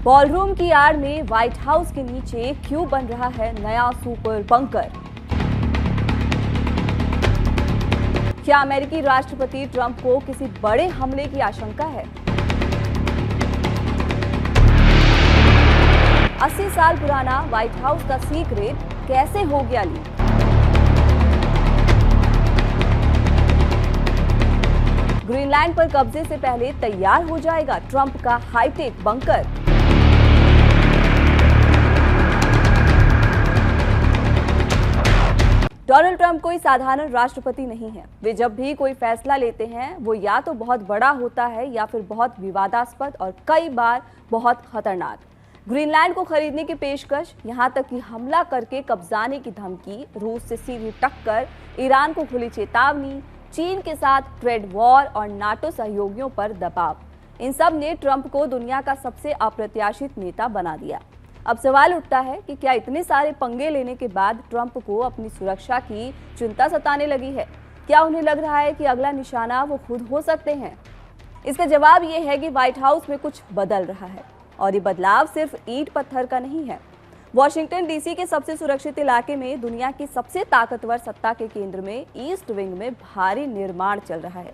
Ballroom की आड़ में व्हाइट हाउस के नीचे क्यों बन रहा है नया सुपर बंकर? क्या अमेरिकी राष्ट्रपति ट्रंप को किसी बड़े हमले की आशंका है? 80 साल पुराना व्हाइट हाउस का सीक्रेट कैसे हो गया लीक? ग्रीनलैंड पर कब्जे से पहले तैयार हो जाएगा ट्रंप का हाईटेक बंकर। डोनाल्ड ट्रंप कोई साधारण राष्ट्रपति नहीं है। वे जब भी कोई फैसला लेते हैं वो या तो बहुत बड़ा होता है या फिर बहुत विवादास्पद और कई बार बहुत खतरनाक। ग्रीनलैंड को खरीदने की पेशकश, यहां तक कि हमला करके कब्जाने की धमकी, रूस से सीधी टक्कर, ईरान को खुली चेतावनी, चीन के साथ ट्रेड वॉर और नाटो सहयोगियों पर दबाव, इन सब ने ट्रंप को दुनिया का सबसे अप्रत्याशित नेता बना दिया। अब सवाल उठता है कि क्या इतने सारे पंगे लेने के बाद ट्रंप को अपनी सुरक्षा की चिंता सताने लगी है? क्या उन्हें लग रहा है कि अगला निशाना वो खुद हो सकते हैं? इसका जवाब ये है कि व्हाइट हाउस में कुछ बदल रहा है और ये बदलाव सिर्फ ईंट पत्थर का नहीं है। वॉशिंगटन डीसी के सबसे सुरक्षित इलाके में दुनिया की सबसे ताकतवर सत्ता के केंद्र में ईस्ट विंग में भारी निर्माण चल रहा है।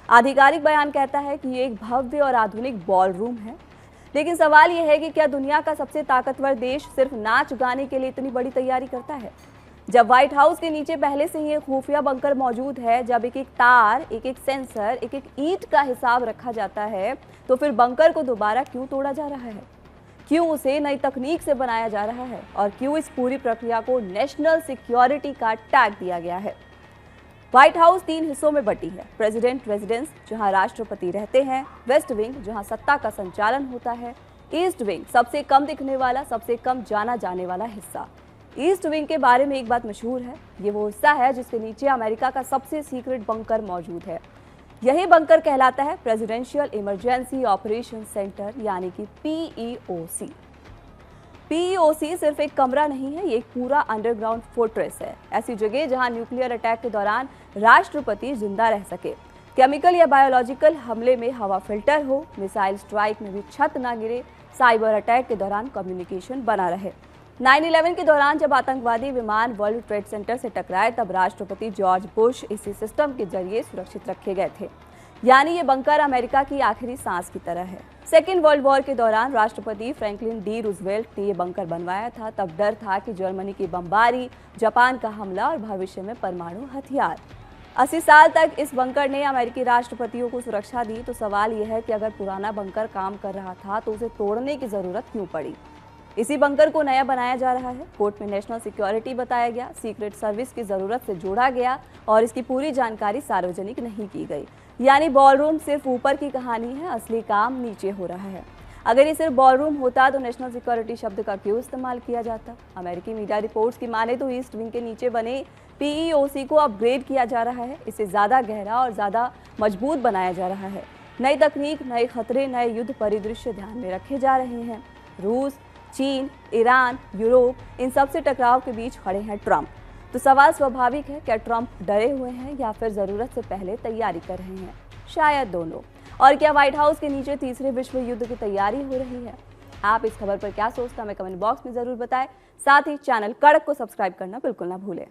आधिकारिक बयान कहता है कि ये एक भव्य और आधुनिक बॉलरूम है। लेकिन सवाल यह है कि क्या दुनिया का सबसे ताकतवर देश सिर्फ नाच गाने के लिए इतनी बड़ी तैयारी करता है? जब व्हाइट हाउस के नीचे पहले से ही एक खुफिया बंकर मौजूद है, जब एक एक तार, एक एक सेंसर, एक एक ईंट का हिसाब रखा जाता है, तो फिर बंकर को दोबारा क्यों तोड़ा जा रहा है? क्यों उसे नई तकनीक से बनाया जा रहा है? और क्यों इस पूरी प्रक्रिया को नेशनल सिक्योरिटी का टैग दिया गया है? व्हाइट हाउस 3 हिस्सों में बटी है। प्रेसिडेंट रेजिडेंस, जहां राष्ट्रपति रहते हैं, वेस्ट विंग, जहां सत्ता का संचालन होता है, ईस्ट विंग, सबसे कम दिखने वाला, सबसे कम जाना जाने वाला हिस्सा। ईस्ट विंग के बारे में एक बात मशहूर है, ये वो हिस्सा है जिसके नीचे अमेरिका का सबसे सीक्रेट बंकर मौजूद है। यही बंकर कहलाता है प्रेसिडेंशियल इमरजेंसी ऑपरेशन सेंटर, यानी कि PEOC। PEOC सिर्फ एक कमरा नहीं है, ये एक पूरा अंडरग्राउंड फोर्ट्रेस है। ऐसी जगह जहां न्यूक्लियर अटैक के दौरान राष्ट्रपति जिंदा रह सके, केमिकल या बायोलॉजिकल हमले में हवा फिल्टर हो, मिसाइल स्ट्राइक में भी छत ना गिरे, साइबर अटैक के दौरान कम्युनिकेशन बना रहे। 9/11 के दौरान जब आतंकवादी विमान वर्ल्ड ट्रेड सेंटर से टकराए, तब राष्ट्रपति जॉर्ज बुश इसी सिस्टम के जरिए सुरक्षित रखे गए थे। यानी ये बंकर अमेरिका की आखिरी सांस की तरह है। सेकेंड वर्ल्ड वॉर के दौरान राष्ट्रपति फ्रैंकलिन डी रूजवेल्ट ने ये बंकर बनवाया था। तब डर था कि जर्मनी की बमबारी, जापान का हमला और भविष्य में परमाणु हथियार। 80 साल तक इस बंकर ने अमेरिकी राष्ट्रपतियों को सुरक्षा दी। तो सवाल यह है कि अगर पुराना बंकर काम कर रहा था तो उसे तोड़ने की जरूरत क्यों पड़ी? इसी बंकर को नया बनाया जा रहा है। कोर्ट में नेशनल सिक्योरिटी बताया गया, सीक्रेट सर्विस की जरूरत से जोड़ा गया और इसकी पूरी जानकारी सार्वजनिक नहीं की गई। यानी बॉलरूम सिर्फ ऊपर की कहानी है, असली काम नीचे हो रहा है। अगर ये सिर्फ बॉलरूम होता तो नेशनल सिक्योरिटी शब्द का क्यों इस्तेमाल किया जाता? अमेरिकी मीडिया रिपोर्ट्स की माने तो ईस्ट विंग के नीचे बने PEOC को अपग्रेड किया जा रहा है। इसे ज्यादा गहरा और ज्यादा मजबूत बनाया जा रहा है। नई तकनीक, नए खतरे, नए युद्ध परिदृश्य ध्यान में रखे जा रहे हैं। रूस, चीन, ईरान, यूरोप, इन सब से टकराव के बीच खड़े हैं ट्रंप। तो सवाल स्वाभाविक है, क्या ट्रंप डरे हुए हैं या फिर जरूरत से पहले तैयारी कर रहे हैं? शायद दोनों। और क्या व्हाइट हाउस के नीचे तीसरे विश्व युद्ध की तैयारी हो रही है? आप इस खबर पर क्या सोचते हैं, हमें कमेंट बॉक्स में जरूर बताएं। साथ ही चैनल कड़क को सब्सक्राइब करना बिल्कुल ना भूलें।